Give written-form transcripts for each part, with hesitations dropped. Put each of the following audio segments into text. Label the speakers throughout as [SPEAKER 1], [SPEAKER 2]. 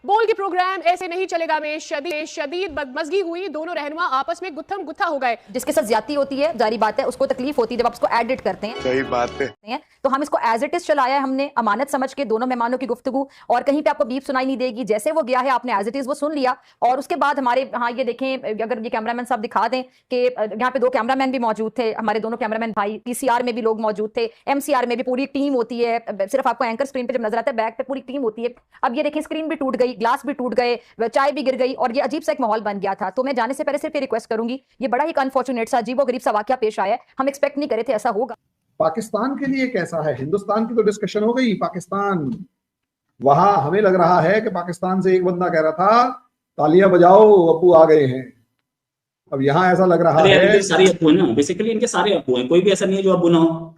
[SPEAKER 1] बोल के प्रोग्राम ऐसे नहीं चलेगा में शदीद बदमजगी हुई। दोनों रहनुमा आपस में गुत्थम गुत्था हो गए।
[SPEAKER 2] जिसके साथ ज्यादती होती है, जारी बात है, उसको तकलीफ होती है जब आप उसको एडिट करते हैं।
[SPEAKER 3] सही बात है।
[SPEAKER 2] तो हम इसको एज इट इज चलाया है हमने, अमानत समझ के दोनों मेहमानों की गुफ्तगू, और कहीं पे आपको बीप सुनाई नहीं देगी। जैसे वो गया है आपने एज इट इज वो सुन लिया। और उसके बाद हमारे, हाँ ये देखें, अगर ये कैमरामैन साहब दिखा दें कि यहाँ पे दो कैमरामैन भी मौजूद थे, हमारे दोनों कैमरामैन भाई। पीसीआर में भी लोग मौजूद थे, एमसीआर में भी पूरी टीम होती है। सिर्फ आपको एंकर स्क्रीन पे जब नजर आता है, बैक पे पूरी टीम होती है। अब ये देखें, स्क्रीन भी टूट गई, ग्लास भी टूट गए, चाय भी गिर गई, और ये अजीब सा एक माहौल बन गया था। तो मैं जाने से पहले सिर्फ ये रिक्वेस्ट करूंगी, ये बड़ा ही अनफॉर्चुनेट सा अजीब और गरीब सा वाकया पेश आया है। हम एक्सपेक्ट नहीं करे थे ऐसा होगा।
[SPEAKER 4] पाकिस्तान के लिए कैसा है? हिंदुस्तान की तो डिस्कशन हो गई, पाकिस्तान वहां हमें लग रहा है कि पाकिस्तान से एक बंदा कह रहा था तालियां बजाओ अब्बू आ गए हैं। अब यहाँ ऐसा लग रहा है
[SPEAKER 5] सारे अब्बू है ना, बेसिकली इनके सारे अब्बू हैं, कोई भी ऐसा नहीं है जो अब्बू ना हो।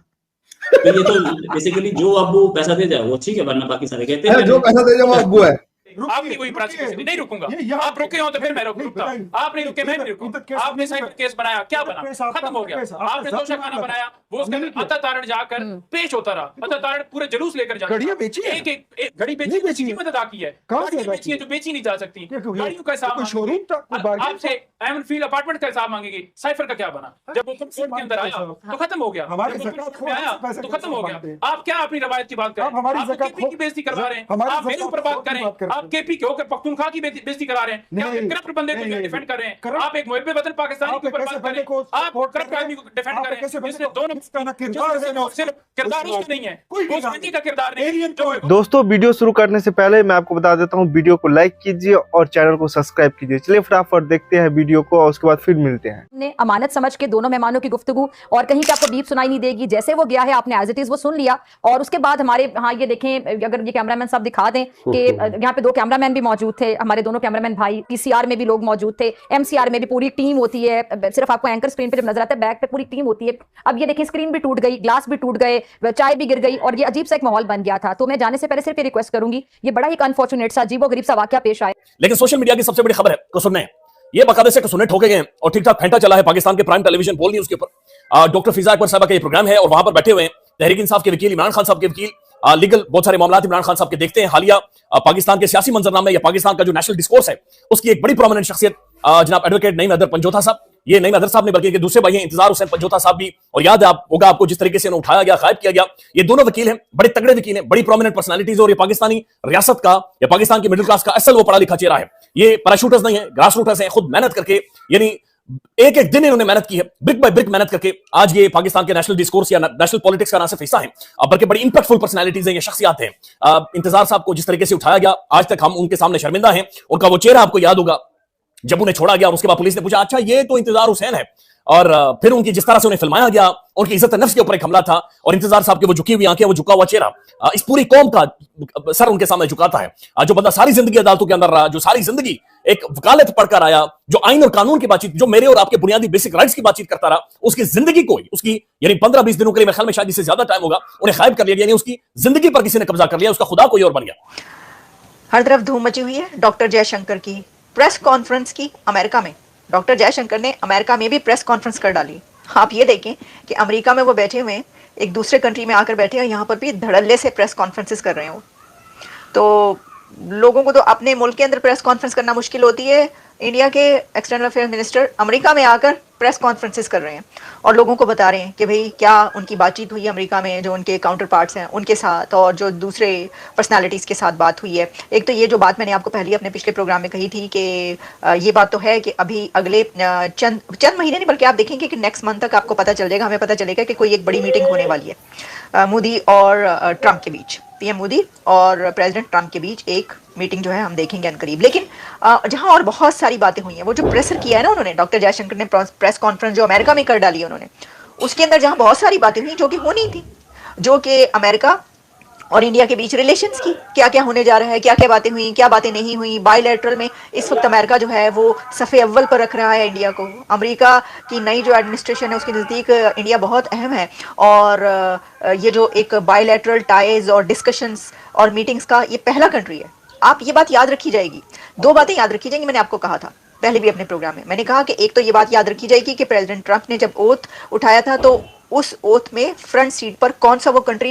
[SPEAKER 5] तो ये तो बेसिकली जो अब्बू पैसा दे जाए वो ठीक है, वरना बाकी सारे कहते हैं
[SPEAKER 4] जो पैसा दे जाए वो अब्बू है।
[SPEAKER 6] आपकी कोई प्रोसिक्यूशन नहीं रुकूंगा। आप रुके हो तो फिर मैं रुकूंगा। आप नहीं रुके मैं नहीं रुकूंगा। आपने साइबर केस बनाया, क्या बना? खत्म हो गया। आपने तोशाखाना बनाया, वो उसके अंदर अता तारण जाकर पेश होता रहा। अता तारण पूरे जुलूस लेकर जाकर
[SPEAKER 7] घड़ियां बेची है,
[SPEAKER 6] एक घड़ी बेची, कीमत अदा की है। गाड़ियां बेची है जो बेची नहीं जा सकती। गाड़ियों का हिसाब
[SPEAKER 7] शोरूम था,
[SPEAKER 6] आपसे एवन फील्ड अपार्टमेंट का हिसाब मांगेगी। साइफर का क्या बना? जब वो कोर्ट के अंदर आया तो खत्म हो गया।
[SPEAKER 7] हमारे
[SPEAKER 6] आया तो खत्म हो गया। आप क्या अपनी रवायत की बात करें? आप केपी की बेइज्जती करवा रहे हैं। आप मेरे ऊपर बात करें। आप केपी के होकर पख्तूनख्वा की बेइज्जती करा रहे हैं। आप एक करप्ट बंदे को डिफेंड कर रहे हैं। आप एक मुहब्बे वतन पाकिस्तानी के ऊपर बात कर रहे हैं। आप करप्ट आदमी को डिफेंड कर रहे हैं। इसने दोनों सिर्फ किरदार उसका नहीं है, उस व्यक्ति का किरदार नहीं है।
[SPEAKER 3] दोस्तों वीडियो शुरू करने से पहले मैं आपको बता देता हूँ, वीडियो को लाइक कीजिए और चैनल को सब्सक्राइब कीजिए। चलिए फटाफट देखते हैं वीडियो को और उसके बाद फिर मिलते हैं।
[SPEAKER 2] ने अमानत समझ के दोनों मेहमानों की गुफ्तगू, और कहीं पे आपको बीप सुनाई नहीं देगी। जैसे वो गया है आपने एज इट इज वो सुन लिया। और उसके बाद हमारे, हाँ ये देखें, अगर ये कैमरामैन साहब दिखा दें कि यहाँ पे दो कैमरामैन भी मौजूद थे, हमारे दोनों कैमरामैन भाई। पीसीआर में भी लोग मौजूद थे, एमसीआर में भी पूरी टीम होती है। सिर्फ आपको एंकर स्क्रीन पे जब नजर आता है, बैक पे पूरी टीम होती है। अब ये देखें, स्क्रीन भी टूट गई, ग्लास भी टूट गए, चाय भी गिर गई, और ये अजीब सा एक माहौल बन गया था। तो मैं जाने से पहले सिर्फ ये रिक्वेस्ट करूंगी, ये बड़ा ही अनफॉर्चुनेट सा अजीब और गरीब सा वाकया पेश आया।
[SPEAKER 8] लेकिन सोशल मीडिया की सबसे बड़ी खबर है कसुरने, ये बाकायदे से कसुरने ठोके गए और ठीक ठाक फेंटा चला है। पाकिस्तान के प्राइम टेलीविजन बोल न्यूज के ऊपर डॉक्टर फिजा अकबर साहब का ये प्रोग्राम है और वहां पर बैठे हुए हैं तहरीक इंसाफ के वकील इमरान खान साहब के वकील, लीगल बहुत सारे मामला इमरान खान साहब के देखते हैं। हालिया पाकिस्तान के सियासी मंजरनामे या पाकिस्तान का जो नेशनल डिस्कोर्स है उसकी एक बड़ी प्रोमिनेंट शख्सियत जनाब एडवोकेट नईम हैदर पंजोथा साहब, ये नईम हैदर साहब ने बल्कि दूसरे भाई हैं इंतजार हुसैन पंजोथा साहब भी, और याद है होगा आपको जिस तरीके से उन्हें उठाया गया, गायब किया गया। ये दोनों वकील हैं, बड़े तगड़े वकील हैं, बड़ी प्रोमिनेंट पर्सनालिटीज, और ये पाकिस्तानी रियासत का या पाकिस्तान की मिडिल क्लास का असल वो पढ़ा लिखा चेहरा है। ये पैराशूटर्स नहीं है, ग्रास रूटर्स हैं, खुद मेहनत करके, यानी एक एक दिन इन्होंने मेहनत की है, ब्रिक बाय ब्रिक मेहनत करके आज ये पाकिस्तान के नेशनल डिस्कोर्स या नेशनल पॉलिटिक्स का ना सिर्फ हिस्सा है बल्कि बड़ी इंपैक्टफुल पर्सनालिटीज हैं, ये शख्सियत हैं। इंतजार साहब को जिस तरीके से उठाया गया, आज तक हम उनके सामने शर्मिंदा हैं। उनका वो चेहरा आपको याद होगा जब उन्हें छोड़ा गया और उसके बाद पुलिस ने पूछा अच्छा ये तो इंतजार हुसैन है, और फिर उनकी जिस तरह से उन्हें फिल्माया गया, उनकी इज्जत नफ्स के ऊपर एक हमला था, और इंतजार साहब की वो झुकी हुई आंखें, वो झुका हुआ चेहरा, इस पूरी कौम का सर उनके सामने झुकाता है। जो बंदा सारी जिंदगी अदालतों के अंदर रहा, जो सारी जिंदगी एक वकालत पढ़कर आया, जो आइन और कानून की बातचीत, जो मेरे और आपके बुनियादी बेसिक राइट्स की बातचीत करता रहा, उसकी जिंदगी को उसकी यानी 15-20 दिनों के लिए, मेरे ख्याल में शायद इससे ज्यादा टाइम होगा, उन्हें गायब कर लिया, यानी उसकी जिंदगी पर किसी ने कब्जा कर लिया, उसका खुदा कोई और बन गया।
[SPEAKER 9] हर तरफ धूम मची हुई है डॉक्टर जयशंकर की प्रेस कॉन्फ्रेंस की अमेरिका में। डॉक्टर जयशंकर ने अमेरिका में भी प्रेस कॉन्फ्रेंस कर डाली। आप ये देखें कि अमेरिका में वो बैठे हुए हैं, एक दूसरे कंट्री में आकर बैठे हैं, यहाँ पर भी धड़ल्ले से प्रेस कॉन्फ्रेंसेस कर रहे हैं वो। तो लोगों को तो अपने मुल्क के अंदर प्रेस कॉन्फ्रेंस करना मुश्किल होती है, इंडिया के एक्सटर्नल अफेयर मिनिस्टर अमेरिका में आकर प्रेस कॉन्फ्रेंसेस कर रहे हैं और लोगों को बता रहे हैं कि भाई क्या उनकी बातचीत हुई अमेरिका में, जो उनके काउंटर पार्ट्स हैं उनके साथ, और जो दूसरे पर्सनालिटीज़ के साथ बात हुई है। एक तो ये जो बात मैंने आपको पहले अपने पिछले प्रोग्राम में कही थी कि ये बात तो है कि अभी अगले चंद महीने नहीं बल्कि आप देखेंगे कि नेक्स्ट मंथ तक आपको पता चल जाएगा, हमें पता चलेगा कि कोई एक बड़ी मीटिंग होने वाली है मोदी और ट्रंप के बीच, पीएम मोदी और प्रेसिडेंट ट्रंप के बीच एक मीटिंग जो है हम देखेंगे अनकरीब। लेकिन जहां और बहुत सारी बातें हुई हैं, वो जो प्रेसर किया है ना उन्होंने, डॉक्टर जयशंकर ने प्रेस कॉन्फ्रेंस जो अमेरिका में कर डाली है उन्होंने, उसके अंदर जहां बहुत सारी बातें हुई जो कि होनी थी, जो कि अमेरिका और इंडिया के बीच रिलेशंस की क्या क्या होने जा रहा है, क्या क्या बातें हुई, क्या बातें नहीं हुई। बायलैटरल में इस वक्त अमेरिका जो है वो सफ़े अव्वल पर रख रहा है इंडिया को। अमेरिका की नई जो एडमिनिस्ट्रेशन है उसके नज़दीक इंडिया बहुत अहम है, और ये जो एक बायलैटरल टाइज और डिस्कशंस और मीटिंग्स का ये पहला कंट्री है। आप ये बात याद रखी जाएगी, दो बातें याद रखी जाएंगी। मैंने आपको कहा था पहले भी अपने प्रोग्राम में, मैंने कहा कि एक तो ये बात याद रखी जाएगी कि प्रेसिडेंट ट्रंप ने जब ओथ उठाया था तो उस ओथ में फ्रंट सीट पर कौन सा वो कंट्री